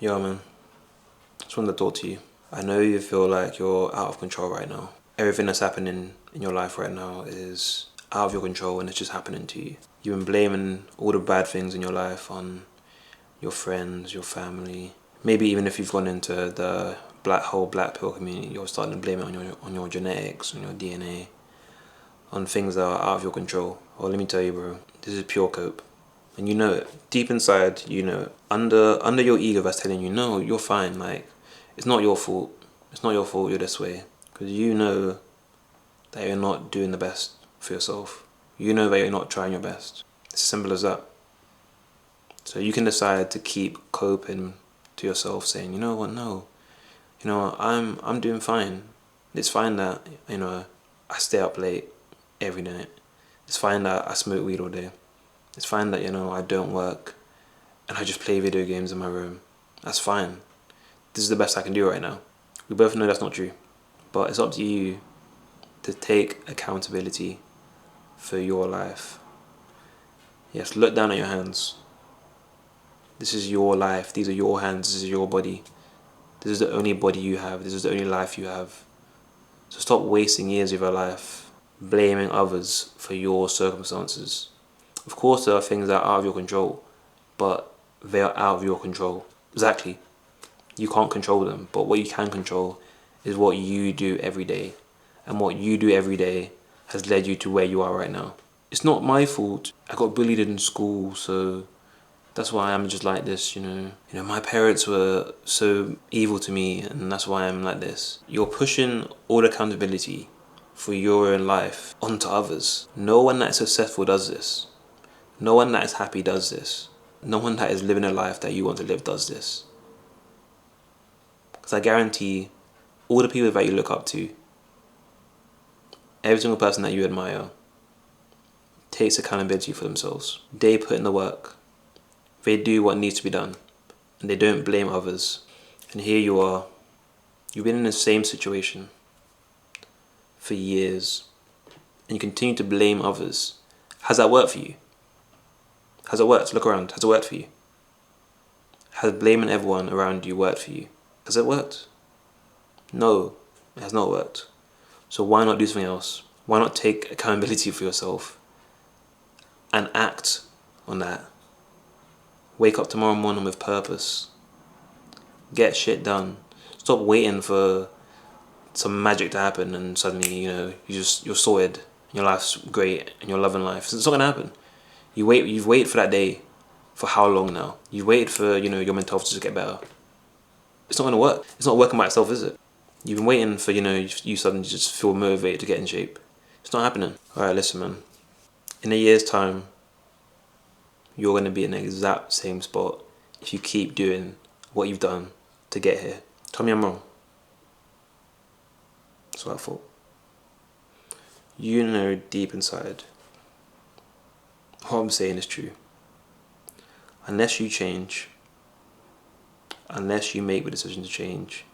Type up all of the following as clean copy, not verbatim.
Yo man, just wanted to talk to you. I know you feel like you're out of control right now. Everything that's happening in your life right now is out of your control and it's just happening to you. You've been blaming all the bad things in your life on your friends, your family. Maybe even if you've gone into the black pill community, you're starting to blame it on your genetics, on your DNA, on things that are out of your control. Well, let me tell you, bro, this is pure cope. And you know it. Deep inside, you know it. Under your ego that's telling you, no, you're fine. Like, it's not your fault. It's not your fault you're this way. Because you know that you're not doing the best for yourself. You know that you're not trying your best. It's as simple as that. So you can decide to keep coping to yourself, saying, you know what, no. You know, I'm doing fine. It's fine that, you know, I stay up late every night. It's fine that I smoke weed all day. It's fine that, you know, I don't work and I just play video games in my room. That's fine. This is the best I can do right now. We both know that's not true. But it's up to you to take accountability for your life. Yes, look down at your hands. This is your life. These are your hands. This is your body. This is the only body you have. This is the only life you have. So stop wasting years of your life blaming others for your circumstances. Of course, there are things that are out of your control, but they are out of your control. Exactly. You can't control them, but what you can control is what you do every day. And what you do every day has led you to where you are right now. It's not my fault. I got bullied in school, so that's why I'm just like this, you know. You know, my parents were so evil to me, and that's why I'm like this. You're pushing all accountability for your own life onto others. No one that is successful does this. No one that is happy does this. No one that is living a life that you want to live does this. Because I guarantee all the people that you look up to, every single person that you admire, takes accountability for themselves. They put in the work. They do what needs to be done. And they don't blame others. And here you are. You've been in the same situation for years. And you continue to blame others. Has that worked for you? Has it worked? Look around. Has it worked for you? Has blaming everyone around you worked for you? Has it worked? No, it has not worked. So why not do something else? Why not take accountability for yourself and act on that? Wake up tomorrow morning with purpose. Get shit done. Stop waiting for some magic to happen and suddenly, you know, you're sorted, and your life's great and you're loving life. It's not gonna happen. You've waited for that day for how long now? You've waited for, you know, your mental health to just get better. It's not gonna work. It's not working by itself, is it? You've been waiting for, you know, you suddenly just feel motivated to get in shape. It's not happening. Alright, listen man. In a year's time, you're gonna be in the exact same spot if you keep doing what you've done to get here. Tell me I'm wrong. That's what I thought. You know deep inside, what I'm saying is true. Unless you change, unless you make the decision to change,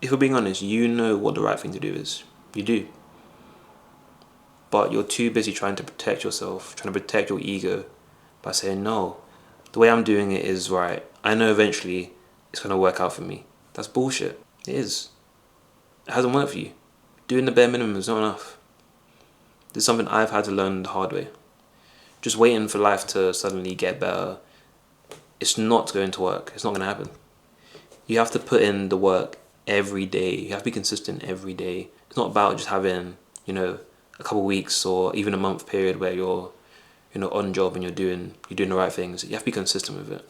if we're being honest, you know what the right thing to do is. You do. But you're too busy trying to protect yourself, trying to protect your ego by saying, no, the way I'm doing it is right. I know eventually it's going to work out for me. That's bullshit. It is. It hasn't worked for you. Doing the bare minimum is not enough. This is something I've had to learn the hard way. Just waiting for life to suddenly get better, it's not going to work. It's not going to happen. You have to put in the work every day. You have to be consistent every day. It's not about just having, you know, a couple of weeks or even a month period where you're, you know, on job and you're doing the right things. You have to be consistent with it.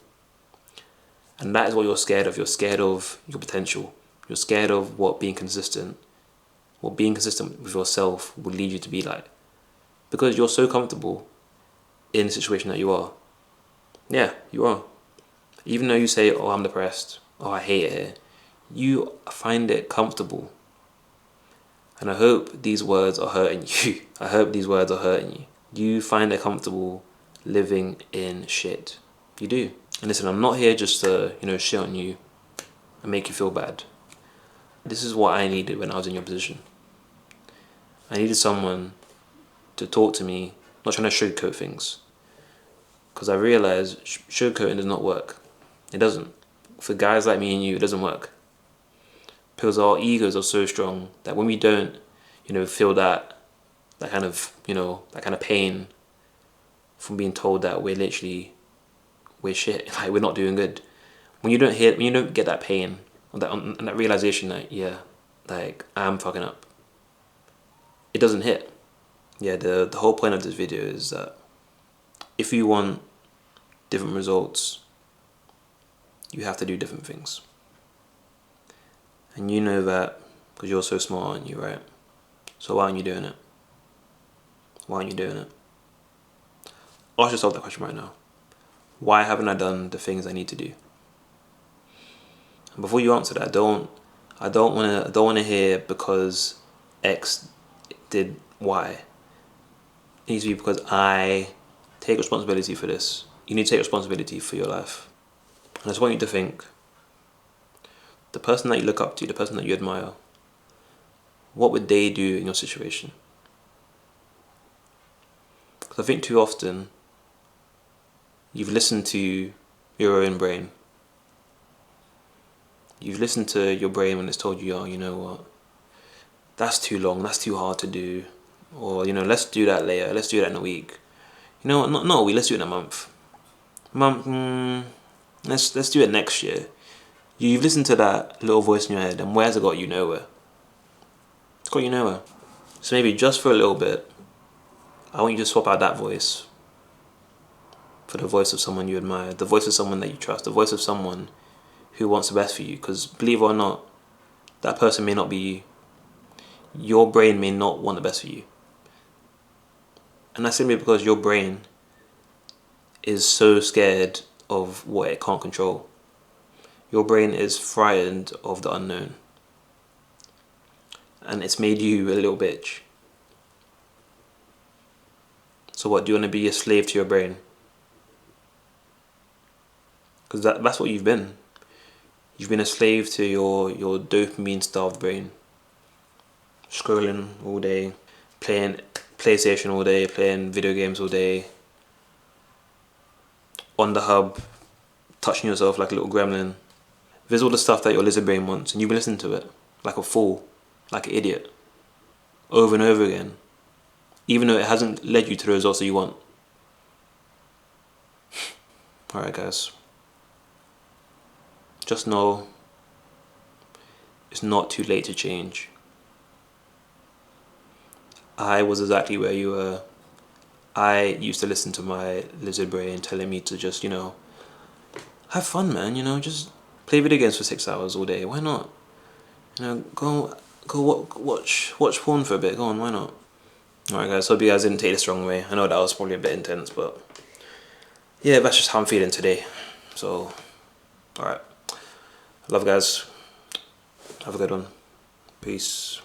And that is what you're scared of. You're scared of your potential. You're scared of what being consistent with yourself will lead you to be like. Because you're so comfortable in the situation that you are. Yeah, you are. Even though you say, oh, I'm depressed, oh, I hate it here, you find it comfortable. And I hope these words are hurting you. I hope these words are hurting you. You find it comfortable living in shit. You do. And listen, I'm not here just to, you know, shit on you and make you feel bad. This is what I needed when I was in your position. I needed someone to talk to me, not trying to sugarcoat things. Because I realized sugarcoating does not work. It doesn't. for guys like me and you, it doesn't work. Because our egos are so strong that when we don't, feel that kind of, that kind of pain from being told that we're shit, like we're not doing good. When you don't get that pain, and that realization that, yeah, like I'm fucking up, it doesn't hit. Yeah, the whole point of this video is that if you want different results, you have to do different things. And you know that because you're so smart, aren't you, right? So why aren't you doing it? Why aren't you doing it? Ask yourself that question right now. Why haven't I done the things I need to do? And before you answer that, I don't wanna hear because X did Y. It needs to be because I take responsibility for this. You need to take responsibility for your life. And I just want you to think, the person that you look up to, the person that you admire, what would they do in your situation? Because I think too often you've listened to your own brain. You've listened to your brain when it's told you, oh, you know what, that's too long, that's too hard to do. Or, let's do that later, let's do that in a week. You know what, not a week, let's do it in a month. Let's do it next year. You've listened to that little voice in your head, and where's it got you? Nowhere. It's got you nowhere. So maybe just for a little bit, I want you to swap out that voice for the voice of someone you admire, the voice of someone that you trust, the voice of someone who wants the best for you. Because believe it or not, that person may not be you. Your brain may not want the best for you. And that's simply because your brain is so scared of what it can't control. Your brain is frightened of the unknown. And it's made you a little bitch. So what, do you want to be a slave to your brain? Because that's what you've been. You've been a slave to your dopamine-starved brain. Scrolling all day, playing PlayStation all day, playing video games all day, on the hub, touching yourself like a little gremlin. There's all the stuff that your lizard brain wants, and you've been listening to it like a fool, like an idiot, over and over again, even though it hasn't led you to the results that you want. Alright guys, just know it's not too late to change. I was exactly where you were. I used to listen to my lizard brain telling me to just, have fun, man, just play video games for 6 hours all day. Why not? Go watch porn for a bit. Go on, why not? Alright guys, hope you guys didn't take this the wrong way. I know that was probably a bit intense, but yeah, that's just how I'm feeling today. So, alright. Love guys. Have a good one. Peace.